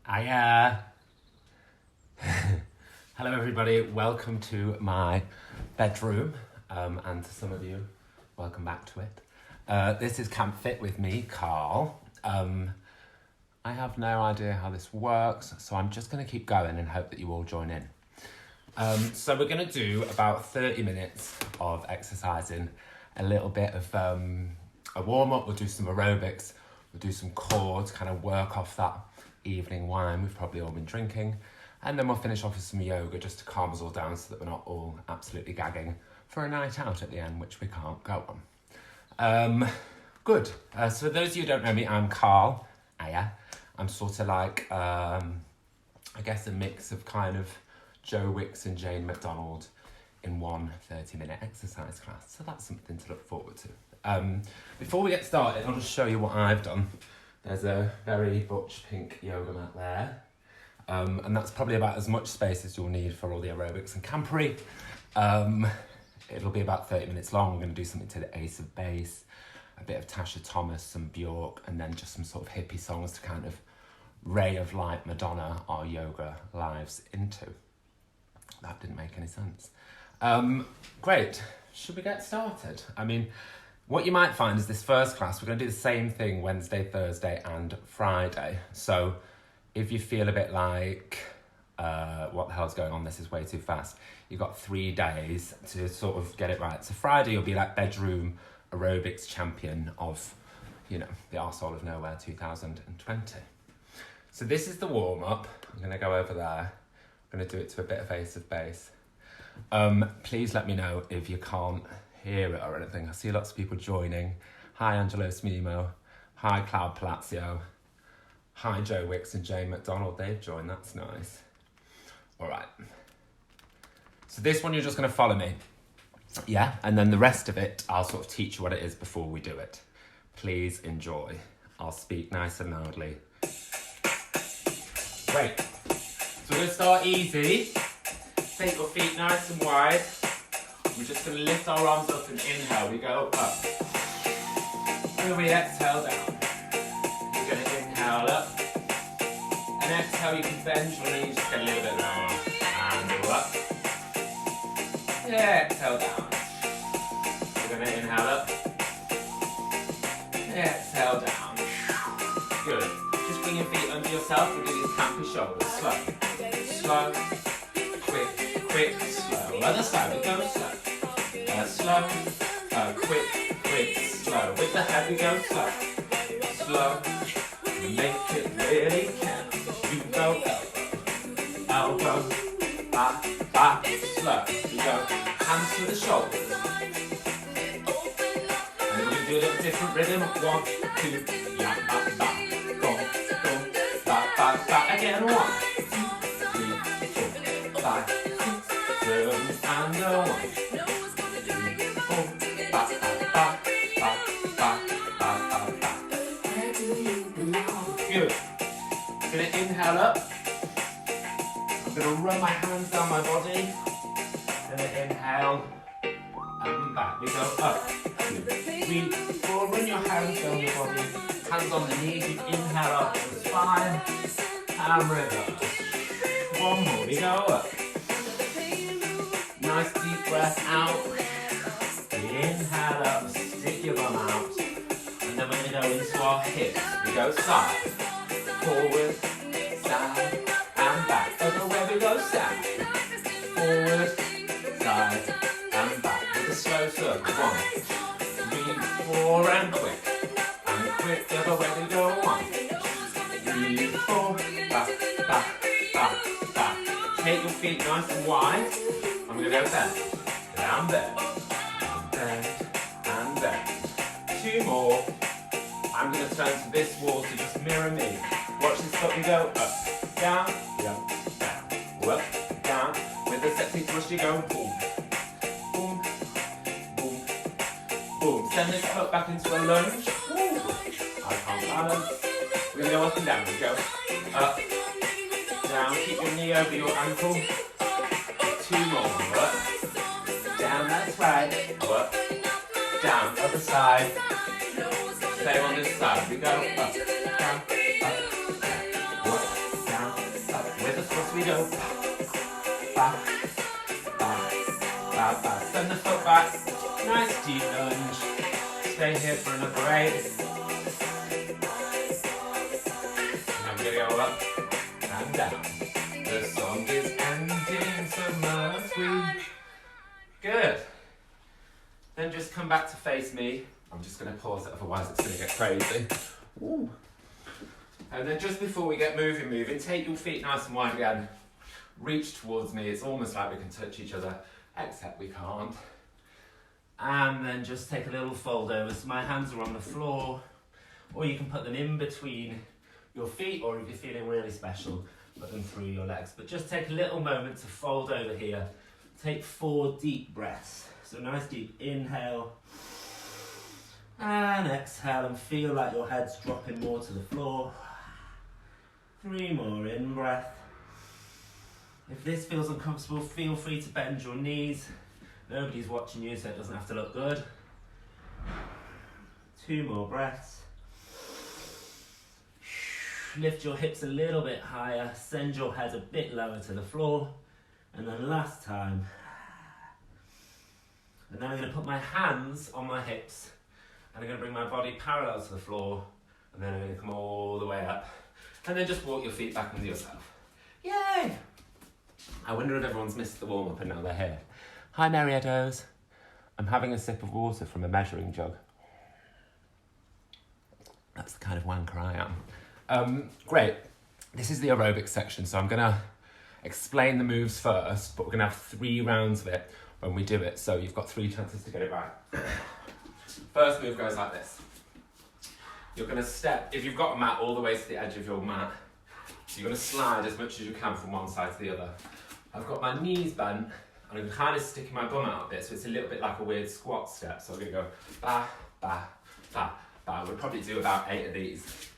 Hello everybody, welcome to my bedroom, and to some of you, welcome back to it. This is Camp Fit with me, Carl. I have no idea how this works, so I'm just going to keep going and hope that you all join in. So we're going to do about 30 minutes of exercising, a little bit of a warm-up, we'll do some aerobics, we'll do some core to kind of work off that evening wine we've probably all been drinking, and then we'll finish off with some yoga just to calm us all down so that we're not all absolutely gagging for a night out at the end, which we can't go on. Good. So for those of you who don't know me, I'm Carl. I'm sort of like, I guess a mix of kind of Joe Wickes and Jane MacDonald in one 30-minute exercise class. So that's something to look forward to. Before we get started, I'll just show you what I've done. There's a very butch pink yoga mat there. And that's probably about as much space as you'll need for all the aerobics and campery. It'll be about 30 minutes long. We're going to do something to the Ace of Base, a bit of Tasha Thomas, some Bjork, and then just some sort of hippie songs to kind of ray of light Madonna our yoga lives into. That didn't make any sense. Great. Should we get started? I mean, what you might find is this first class, we're going to do the same thing Wednesday, Thursday and Friday. So if you feel a bit like, what the hell's going on, this is way too fast, you've got 3 days to sort of get it right. So Friday you'll be like bedroom aerobics champion of, you know, the arsehole of nowhere 2020. So this is the warm-up. I'm going to go over there. I'm going to do it to a bit of Ace of Base. Please let me know if you can't hear it or anything. I see lots of people joining. Hi Angelo Smimo. Hi Cloud Palazzo. Hi Joe Wickes and Jane MacDonald. They've joined, that's nice. All right. So this one you're just going to follow me. Yeah, and then the rest of it, I'll sort of teach you what it is before we do it. Please enjoy. I'll speak nice and loudly. Great. So we're going to start easy. Take your feet nice and wide. We're just going to lift our arms up and inhale. We go up. And we exhale down. We're going to inhale up. And exhale, you can bend your knees, just get a little bit lower. And go up. Yeah, exhale down. We're going to inhale up. Exhale down. Good. Just bring your feet under yourself. We'll do these campy shoulders. Slow. Slow. Quick. Quick. Slow. Other side. We go slow. Slow. Quick. Quick. Slow. With the head we go slow. Slow. Make it really count. You go elbow. Back. Back. Slow. You go hands to the shoulders. And then we do a little different rhythm. 1, 2, yeah, back, back. Go, back, back, back. Again, 1, 2, 3, 4, 5, 6, 7, and go 1, 2, 3, 4, back, back, back, back, back, back, back, back. Where do you belong? Good. I'm gonna inhale up. I'm gonna run my hands down my body. Gonna inhale and back. We go up. 2, 3, 4. Run your hands down your body. Hands on the knees. You inhale up to the spine. And reverse. 1 more. We go up. Nice deep breath out. Inhale up. Stick your bum out. And then we're going to go into our hips. We go side. Forward. Side. And back. Other way we go side. Forward. Side. And back. With a slow circle. 1, 3, 4. And quick. And quick. The other way we go. 1, 3, 4. Back. Back. Back. Back. Take your feet nice and wide. I'm going to go bend. Down bend. Bend. And bend. 2 more. I'm going to turn to this wall to just mirror me. Watch this foot. We go up. Down. Down. Down. Up. Down. With the sexy thrust you go. Boom. Boom. Boom. Boom. Send this foot back into a lunge. Woo. I can't balance. We're going to go up and down. We go up. Down. Keep your knee over your ankle. 2 more. Up. Down. That's right. Up. Down. Other side. Same on this side. We go up. Down. Up. Down. Up. Down. go back, back, back, back. Send the foot back. Nice deep lunge. Stay here for another 8. And I'm gonna go up and down. The song is ending, so must we. Good. Then just come back to face me. I'm just going to pause it, otherwise it's going to get crazy. Ooh. And then just before we get moving, take your feet nice and wide again. Reach towards me. It's almost like we can touch each other, except we can't. And then just take a little fold over. So my hands are on the floor, or you can put them in between your feet, or if you're feeling really special, put them through your legs. But just take a little moment to fold over here. Take 4 deep breaths. So nice deep inhale and exhale, and feel like your head's dropping more to the floor. 3 more in breath. If this feels uncomfortable, feel free to bend your knees. Nobody's watching you, so it doesn't have to look good. 2 more breaths. Lift your hips a little bit higher, send your head a bit lower to the floor, and then last time. And then I'm going to put my hands on my hips, and I'm going to bring my body parallel to the floor, and then I'm going to come all the way up, and then just walk your feet back under yourself. Yay! I wonder if everyone's missed the warm-up and now they're here. Hi, Merry-Edos. I'm having a sip of water from a measuring jug. That's the kind of wanker I am. Great. This is the aerobics section, so I'm going to explain the moves first, but we're going to have 3 rounds of it when we do it, so you've got 3 chances to get it right. First move goes like this. You're going to step, if you've got a mat, all the way to the edge of your mat. So you're going to slide as much as you can from one side to the other. I've got my knees bent, and I'm kind of sticking my bum out a bit, so it's a little bit like a weird squat step. So I'm going to go ba, ba, ba, ba. We'll probably do about 8 of these.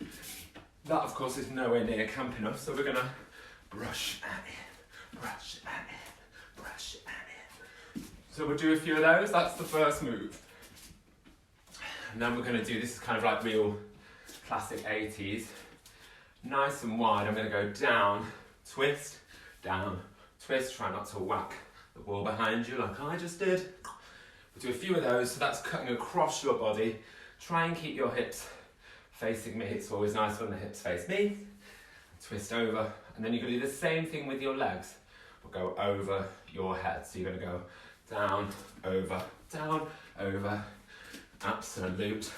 That, of course, is nowhere near camp enough, so we're going to brush and in, brush and in, brush and in. So we'll do a few of those. That's the first move. And then we're going to do, this is kind of like real classic 80s. Nice and wide, I'm going to go down, twist, down, twist. Try not to whack the wall behind you like I just did. We'll do a few of those, so that's cutting across your body. Try and keep your hips facing me. It's always nice when the hips face me. Twist over, and then you're going to do the same thing with your legs. We'll go over your head, so you're going to go down, over, absolute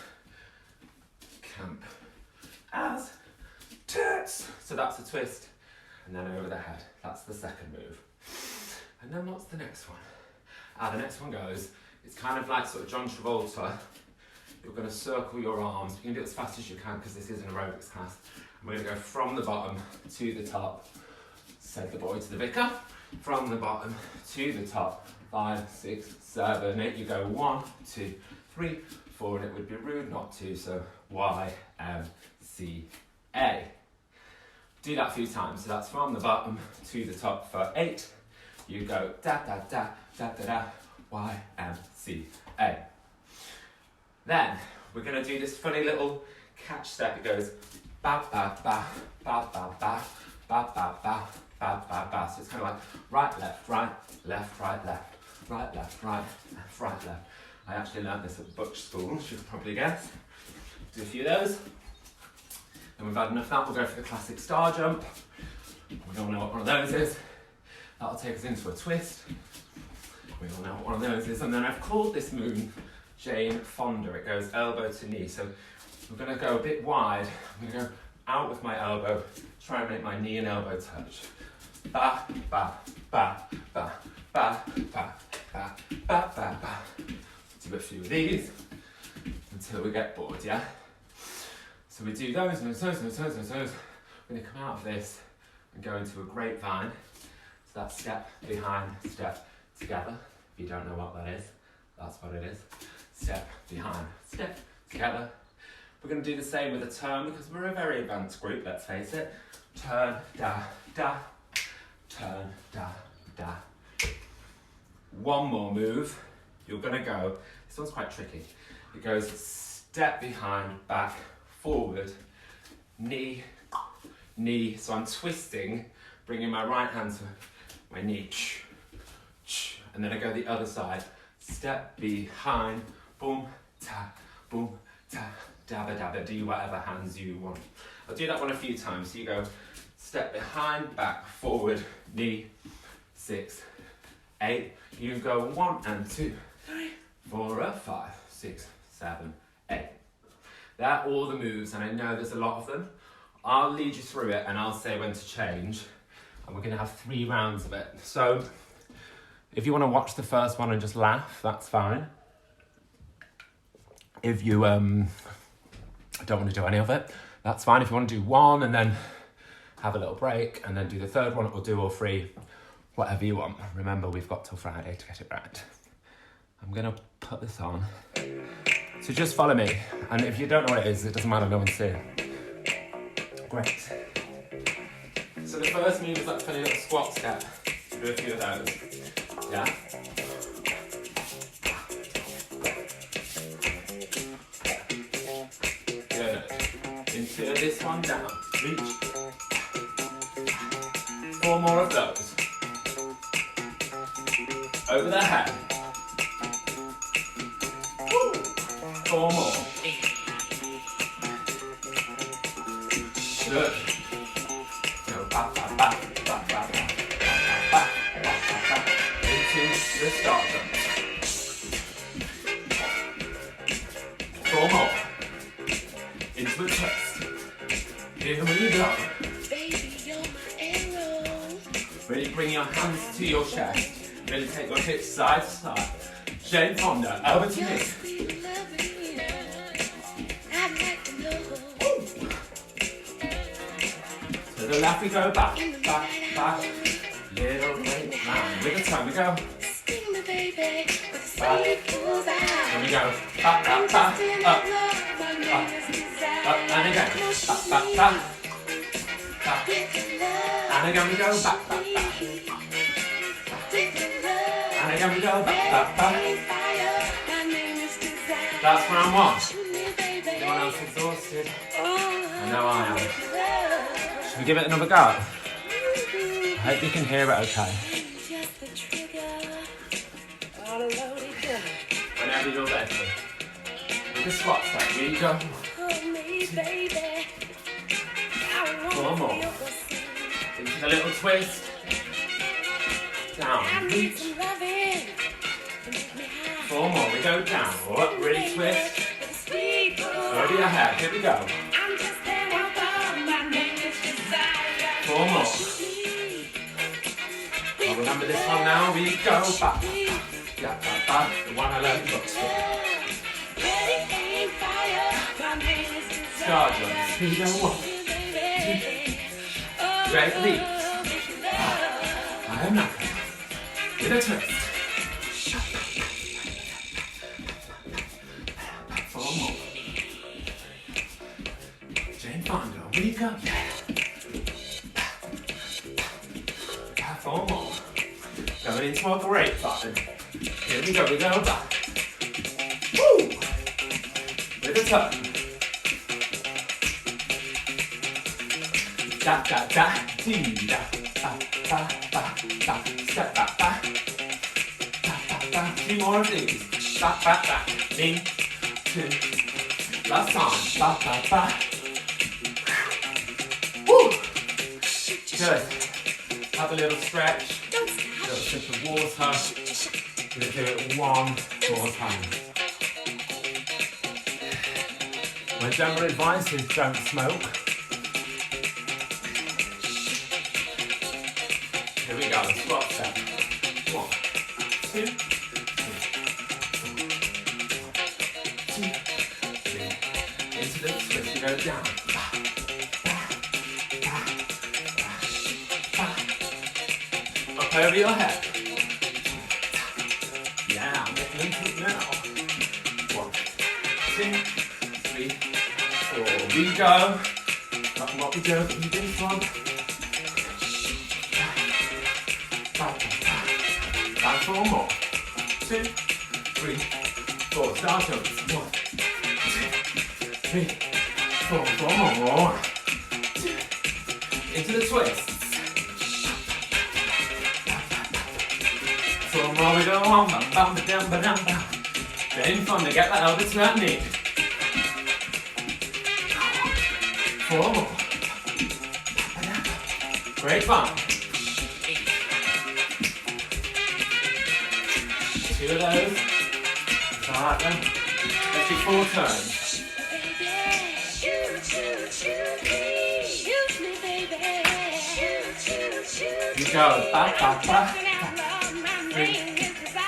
camp as tits. So that's a twist, and then over the head. That's the second move. And then what's the next one? The next one goes, it's kind of like sort of John Travolta. You're going to circle your arms. You can do it as fast as you can because this is an aerobics class. And we're going to go from the bottom to the top. Said the boy to the vicar. From the bottom to the top. 5, 6, 7, 8. You go 1, 2, 3, 4, and it would be rude not to. So Y, M, C, A. Do that a few times. So that's from the bottom to the top for 8. You go da da da da da da. Y, M, C, A. Then we're going to do this funny little catch step. It goes ba ba ba ba ba ba ba ba ba ba ba ba. So it's kind of like right, left, right, left, right, left, right, left, right, left, right, left. I actually learned this at Butch School, as you can probably guess. Do a few of those. Then we've had enough of that. We'll go for the classic star jump. We all know what one of those is. That'll take us into a twist. We all know what one of those is. And then I've called this move Jane Fonda. It goes elbow to knee. So we're going to go a bit wide. I'm going to go out with my elbow, try and make my knee and elbow touch. Ba, ba, ba, ba, ba, ba, ba, ba, ba, ba. Do a few of these until we get bored, yeah? So we do those and those. We're going to come out of this and go into a grapevine. So that's step behind, step together. If you don't know what that is, that's what it is. Step behind, step together. We're going to do the same with a turn because we're a very advanced group, let's face it. Turn, da, da. Turn, da, da. One more move. You're going to go, this one's quite tricky. It goes step behind, back, forward, knee, knee. So I'm twisting bringing my right hand to my knee. And then I go the other side. Step behind, boom, ta, dabba, dabba. Do whatever hands you want. I'll do that one a few times. So you go step behind, back, forward, knee, 6, 8. You go 1 and 2, 3, 4, 5, 6, 7, 8. They're all the moves, and I know there's a lot of them. I'll lead you through it and I'll say when to change. And we're gonna have 3 rounds of it. So if you wanna watch the first one and just laugh, that's fine. If you don't wanna do any of it, that's fine. If you wanna do 1 and then have a little break and then do the 3rd one, or do all 3, whatever you want. Remember, we've got till Friday to get it right. I'm gonna put this on. So just follow me. And if you don't know what it is, it doesn't matter, no one's seeing. Great. So the first move is that funny little squat step. Do a few of those. Yeah? Good. Into this one, down. Reach. 4 more of those. Over the head. 4 more. Good. Go back, back, back, back, back, back, back, back, back, into the start jump. 4 more. Into the chest. Here we go. Baby, you're my arrow. Ready, bring your hands to your chest. Ready, take your hips side to side. Jane MacDonald, over to me. To the left we go, back, back, back. Little right round. With the time we go. Back. And we go. Back, back, back. Up. Up. Up. And again. Back, back, back. Back. And again we go. Back, back, back. And again we go. Back, back, back. That's round 1. Anyone else exhausted? I know I am. Should we give it another go? I hope you can hear it okay. Whenever you're ready. With the squat step, here you go. 4 more. Into the little twist. Down, reach. 4 more, we go down. Up, really twist. Over your head, here we go. 4 more. I'll remember this one now. We go back. Yeah, back, back. The one I learned book. Star jumps. Here we go. 1, 2. Great leap. I am not. With a twist. 4 more. Jane MacDonald. We go. 4 more. Going into our great button. Here we go back. Woo! With a turn. Da da da, dee da, ba ba ba ba, step back back. Da da da, 2 more of these. Back back back, 1, 2. Last time, ba ba ba. Woo! Good. Have a little stretch, a little sip of water. We're going to do it 1 more time. My general advice is don't smoke. Here we go, squat step. 1, 2, 3, 2, 3. Into the twist, we go down. Up over your head. Yeah, I'm getting into it now. 1, 2, 3, 4. We go. That's what we do in this one. And 4 more. 2, 3, 4. Start jumps. 1, 2, 3, 4. 4 more. Into the twists. While we go on, bam, bam, ba-dum, ba-dum, bam. Getting fun to get that elbow to that knee. 4 more. Great fun. 2 of those. Start them. Let's do 4 turns. You go, ba, ba, ba, ba. 3,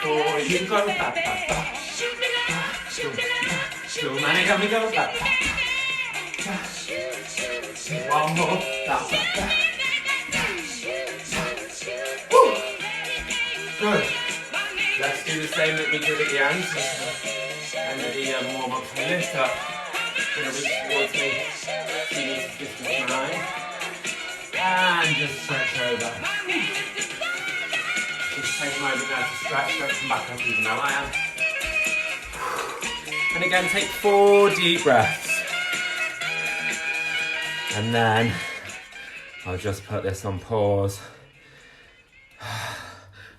4, you go, ba, ba, ba. Too many, can we go, ba, ba, ba. 1 more, ba, ba, ba. Woo. Good. Let's do the same that we did at the end. And the warm-up to lift up. Gonna reach towards me. 2 meters distance behind. And just stretch over. Just take a moment now to stretch, don't come back up even though I am. And again, take 4 deep breaths. And then I'll just put this on pause.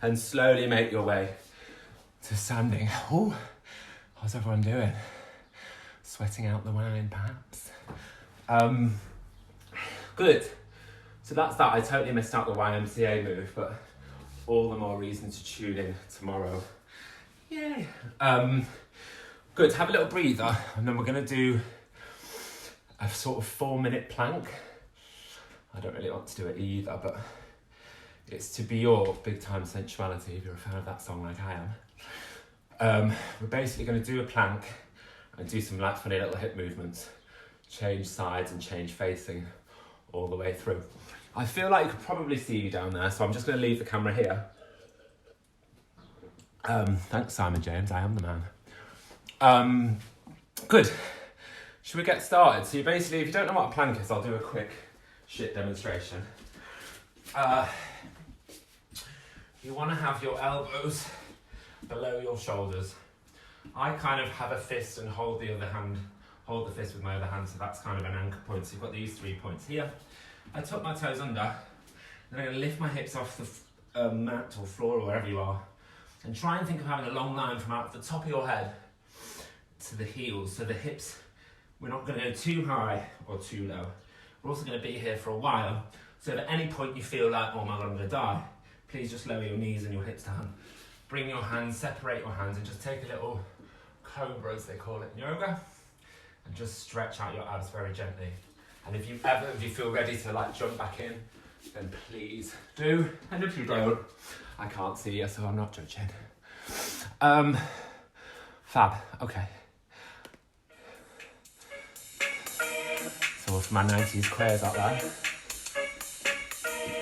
And slowly make your way to standing. Ooh, how's everyone doing? Sweating out the wine, perhaps? Good. So that's that. I totally missed out the YMCA move, but all the more reason to tune in tomorrow. Yay. Good, have a little breather, and then we're gonna do a sort of 4-minute plank. I don't really want to do it either, but it's to be your big time sensuality if you're a fan of that song like I am. We're basically gonna do a plank and do some like funny little hip movements, change sides and change facing all the way through. I feel like you could probably see you down there, so I'm just going to leave the camera here. Thanks, Simon James, I am the man. Good. Should we get started? So you basically, if you don't know what a plank is, I'll do a quick shit demonstration. You want to have your elbows below your shoulders. I kind of have a fist and hold the fist with my other hand, so that's kind of an anchor point. So you've got these 3 points here. I tuck my toes under, then I'm going to lift my hips off the mat or floor or wherever you are, and try and think of having a long line from out the top of your head to the heels. So the hips, we're not going to go too high or too low. We're also going to be here for a while, so if at any point you feel like, oh my god, I'm going to die, please just lower your knees and your hips down. Bring your hands, separate your hands, and just take a little cobra, as they call it in yoga, and just stretch out your abs very gently. And if you feel ready to like jump back in, then please do. And if you don't, I can't see you, so I'm not judging. Fab, okay. So for my 90s queers out there.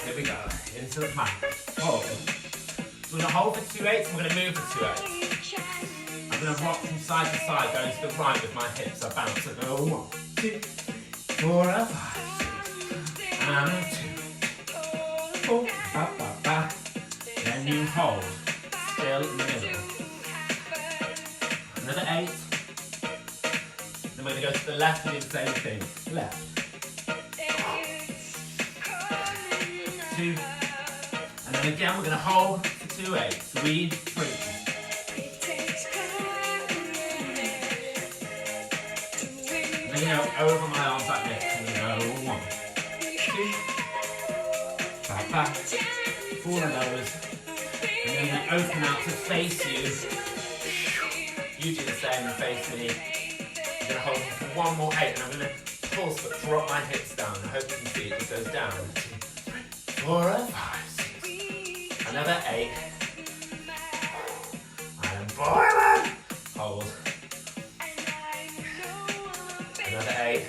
Here we go, into the plank. Hold. So we're gonna hold for 2 8s, and we're gonna move for 2 8s. I'm going to rock from side to side, going to the right with my hips. I bounce and go 1, 2, 4, 5, 6, and 2, 4, ba, ba, ba. Then you hold, still in the middle. Another 8. Then we're going to go to the left and do the same thing. Left. 2. And then again we're going to hold for 2 8s. 3, 3. You know, over my arms like this, and you go 1, 2, 5, 4 of those, and then you open out to face you. You do the same and face me. I'm going to hold for 1 more 8, and I'm going to pulse but drop my hips down. I hope you can see it just goes down. 2, 3, 4, 5, 6, another 8, and boiling. Hold. Another 8,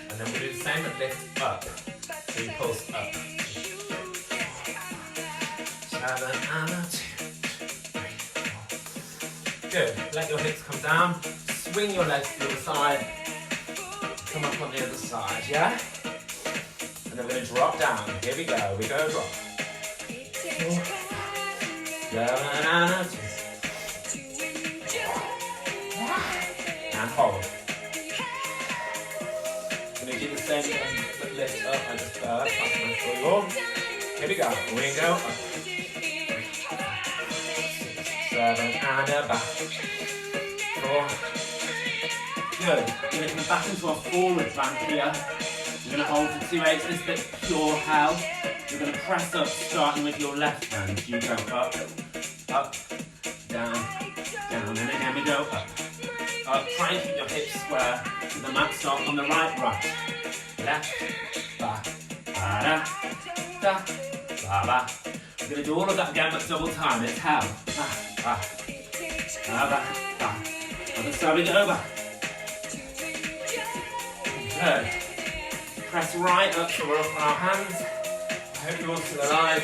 and then we'll do the same but lift up. So you pulse up. 7 and a 2, 3, 4. Good. Let your hips come down. Swing your legs to the other side. Come up on the other side, yeah? And then we're going to drop down. Here we go. We go drop. 4, 7 and a 2. And hold. Do the same but lift up and just burst. Here we go. We go up. 3, 4, 7 and a back. 4. Good. We're going to come back into our forward plank here. You're going to hold for 2 8s, this bit pure hell. You're going to press up, starting with your left hand. You go up, up, down, down, and again we go up, up. Try and keep your hips square so the mat starts on the right, left, back, da, da, ba, ba. We're going to do all of that again, but double time. It's hell. Ba, ba, ba, ba. Other side we go back. Good. Press right up so we're up on our hands. I hope you're all still alive.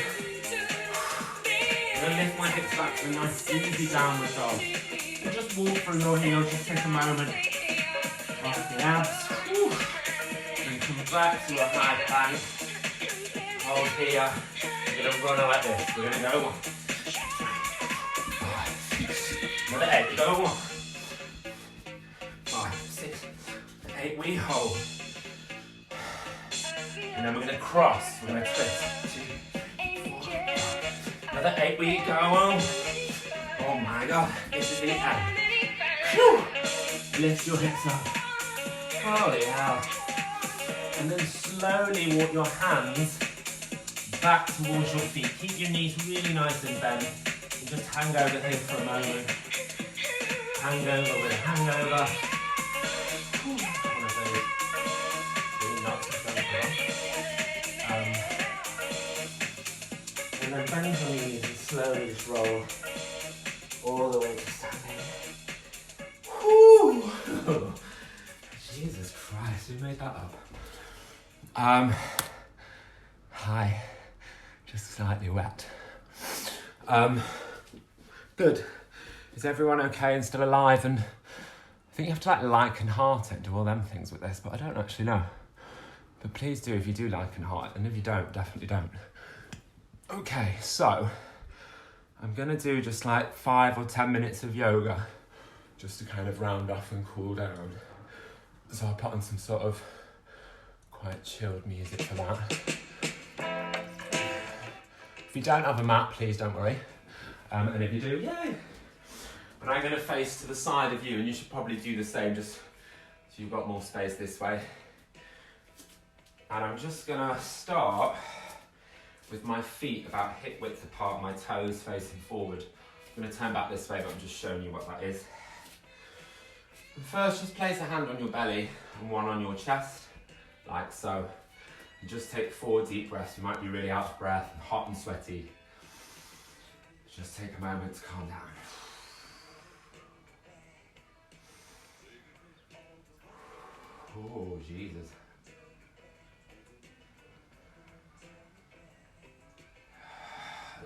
I'm going to lift my hips back to a nice easy downward dog. And just walk through your heels, just take a moment. Off the abs. And come back to a high plank. Hold here. We're going to run like this. We're going to go 1. Another 8. We go 1. 5, 6, 8. We hold. And then we're going to cross. We're going to twist. 2, 4, 5. Another 8. We go. Oh my God. This is the end. Whew. Lift your hips up. Holy hell. And then slowly walk your hands back towards your feet. Keep your knees really nice and bent. And just hang over here for a moment. Hangover with a hangover. One of those really knocks yourself off. And then bend your knees and slowly just roll all the way to standing. Whew. Jesus Christ, who made that up? Hi. Just slightly wet. Good. Is everyone okay and still alive? And I think you have to like and heart it and do all them things with this, but I don't actually know. But please do if you do like and heart it, and if you don't, definitely don't. Okay, so I'm gonna do just like 5 or 10 minutes of yoga just to kind of round off and cool down. So I'll put on some sort of quite chilled music for that. If you don't have a mat, please don't worry. And if you do, yay! But I'm going to face to the side of you, and you should probably do the same, just so you've got more space this way. And I'm just going to start with my feet about hip width apart, my toes facing forward. I'm going to turn back this way, but I'm just showing you what that is. And first, just place a hand on your belly and one on your chest, like so. And just take 4 deep breaths. You might be really out of breath and hot and sweaty. Just take a moment to calm down. Oh, Jesus.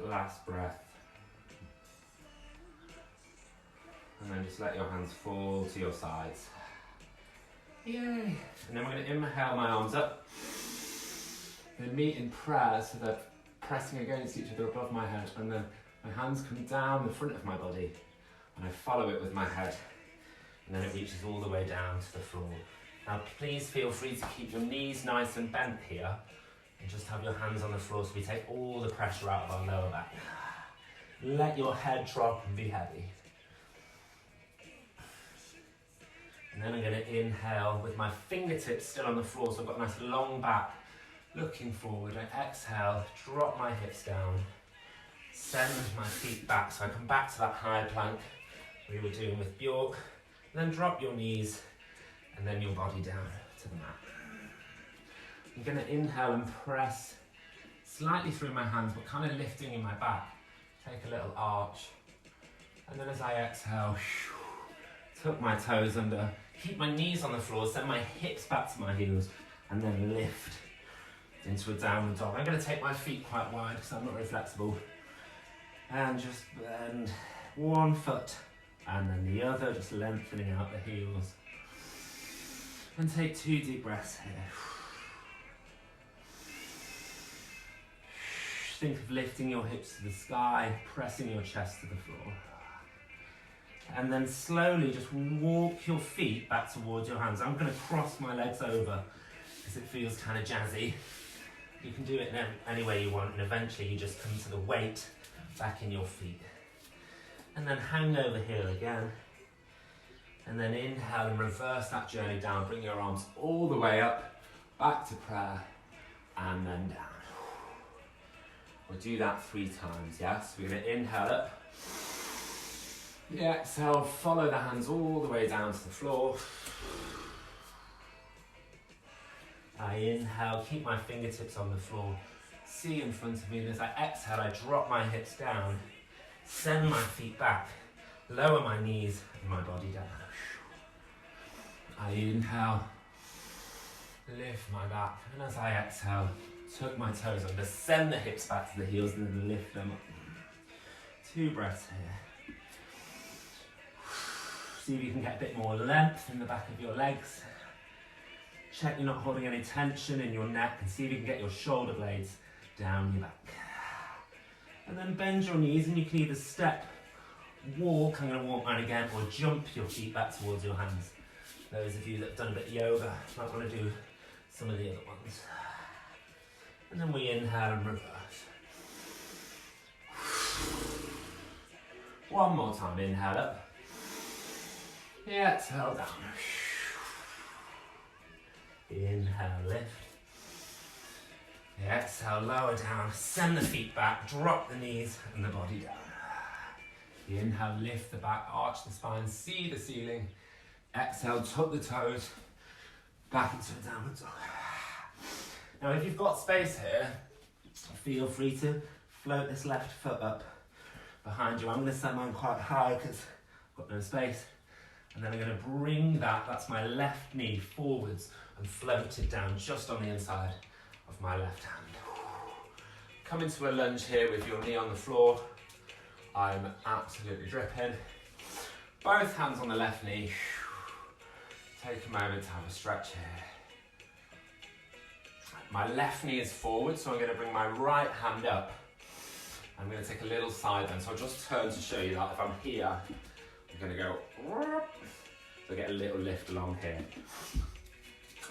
Last breath. And then just let your hands fall to your sides. Yay! And then we're going to inhale my arms up. Then meet in prayer, so they're pressing against each other above my head, and then my hands come down the front of my body, and I follow it with my head, and then it reaches all the way down to the floor. Now please feel free to keep your knees nice and bent here, and just have your hands on the floor so we take all the pressure out of our lower back. Let your head drop and be heavy. And then I'm going to inhale with my fingertips still on the floor, so I've got a nice long back. Looking forward, I exhale, drop my hips down, send my feet back so I come back to that high plank we were doing with Bjork, and then drop your knees and then your body down to the mat. I'm going to inhale and press slightly through my hands, but kind of lifting in my back. Take a little arch, and then as I exhale, tuck my toes under, keep my knees on the floor, send my hips back to my heels, and then lift into a downward dog. I'm going to take my feet quite wide because I'm not very flexible. And just bend one foot and then the other, just lengthening out the heels. And take 2 deep breaths here. Think of lifting your hips to the sky, pressing your chest to the floor. And then slowly just walk your feet back towards your hands. I'm going to cross my legs over because it feels kind of jazzy. You can do it in any way you want, and eventually you just come to the weight back in your feet. And then hand over heel again. And then inhale and reverse that journey down. Bring your arms all the way up, back to prayer, and then down. We'll do that 3 times, yes? We're going to inhale up. Yeah, exhale, follow the hands all the way down to the floor. I inhale, keep my fingertips on the floor. See in front of me, and as I exhale, I drop my hips down, send my feet back, lower my knees and my body down. I inhale, lift my back, and as I exhale, tuck my toes under, send the hips back to the heels and then lift them up. 2 breaths here. See if you can get a bit more length in the back of your legs. Check you're not holding any tension in your neck, and see if you can get your shoulder blades down your back. And then bend your knees, and you can either step, walk, I'm going to walk mine again, or jump your feet back towards your hands. Those of you that have done a bit of yoga might want to do some of the other ones. And then we inhale and reverse. One more time, inhale up. Exhale down. Inhale, lift. Exhale, lower down. Send the feet back, drop the knees and the body down. Inhale, lift the back, arch the spine, see the ceiling. Exhale, tuck the toes back into a downward dog. Now, if you've got space here, feel free to float this left foot up behind you. I'm going to set mine quite high because I've got no space. And then I'm going to bring that's my left knee forwards and float it down just on the inside of my left hand. Come into a lunge here with your knee on the floor. I'm absolutely dripping. Both hands on the left knee. Take a moment to have a stretch here. My left knee is forward, so I'm going to bring my right hand up. I'm going to take a little side bend, so I'll just turn to show you that. If I'm here, I'm going to go, so I get a little lift along here.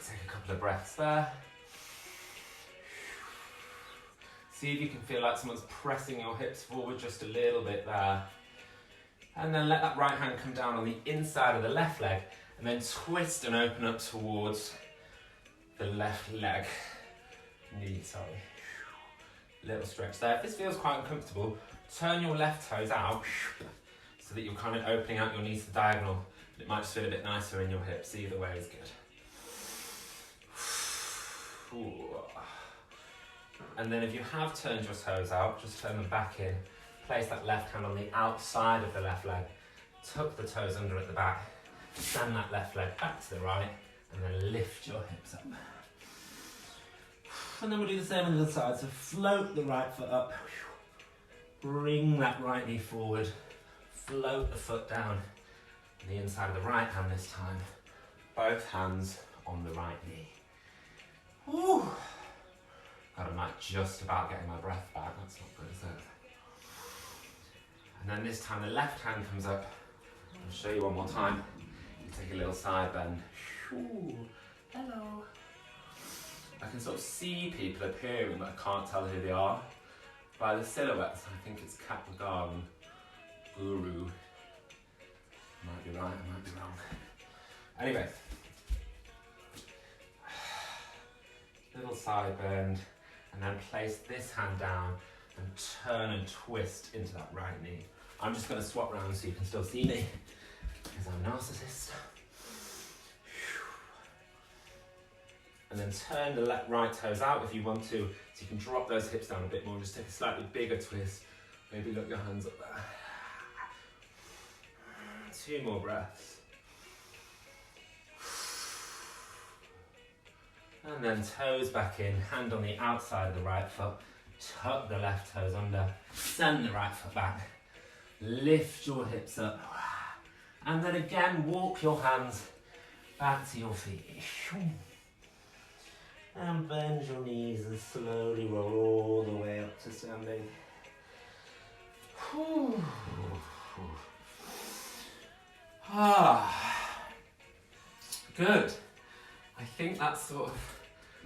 Take a couple of breaths there. See if you can feel like someone's pressing your hips forward just a little bit there. And then let that right hand come down on the inside of the left leg, and then twist and open up towards the left leg. Knee, sorry. Little stretch there. If this feels quite uncomfortable, turn your left toes out so that you're kind of opening out your knees to diagonal. It might just feel a bit nicer in your hips. Either way is good. Ooh. And then if you have turned your toes out, just turn them back in. Place that left hand on the outside of the left leg. Tuck the toes under at the back. Send that left leg back to the right, and then lift your hips up. And then we'll do the same on the other side. So float the right foot up. Bring that right knee forward. Float the foot down. On the inside of the right hand this time. Both hands on the right knee. Ooh. God, I'm like just about getting my breath back. That's not good, is it? And then this time the left hand comes up. I'll show you one more time. You take a little side bend. Ooh. Hello. I can sort of see people appearing, but I can't tell who they are. By the silhouettes, I think it's Kat Lagar and Guru. Might be right, I might be wrong. Anyway. Little side bend, and then place this hand down and turn and twist into that right knee. I'm just going to swap around so you can still see me, because I'm a narcissist. And then turn the right toes out if you want to, so you can drop those hips down a bit more. Just take a slightly bigger twist. Maybe look your hands up there. 2 more breaths. And then toes back in, hand on the outside of the right foot. Tuck the left toes under. Send the right foot back. Lift your hips up. And then again, walk your hands back to your feet. And bend your knees and slowly roll all the way up to standing. Good. I think that's sort of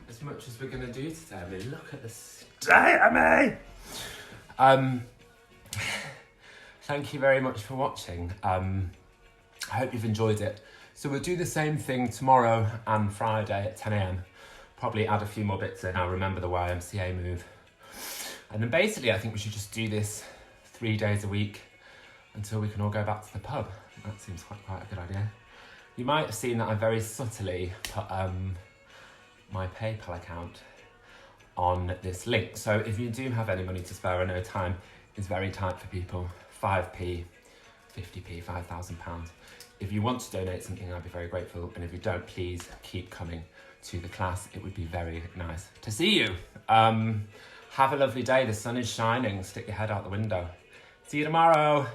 as much as we're going to do today. I mean, look at the state of me! thank you very much for watching. I hope you've enjoyed it. So we'll do the same thing tomorrow and Friday at 10 a.m. Probably add a few more bits in. I'll remember the YMCA move. And then basically, I think we should just do this 3 days a week until we can all go back to the pub. That seems quite a good idea. You might have seen that I very subtly put my PayPal account on this link. So if you do have any money to spare, I know time is very tight for people. 5p, 50p, £5,000. If you want to donate something, I'd be very grateful. And if you don't, please keep coming to the class. It would be very nice to see you. Have a lovely day. The sun is shining. Stick your head out the window. See you tomorrow.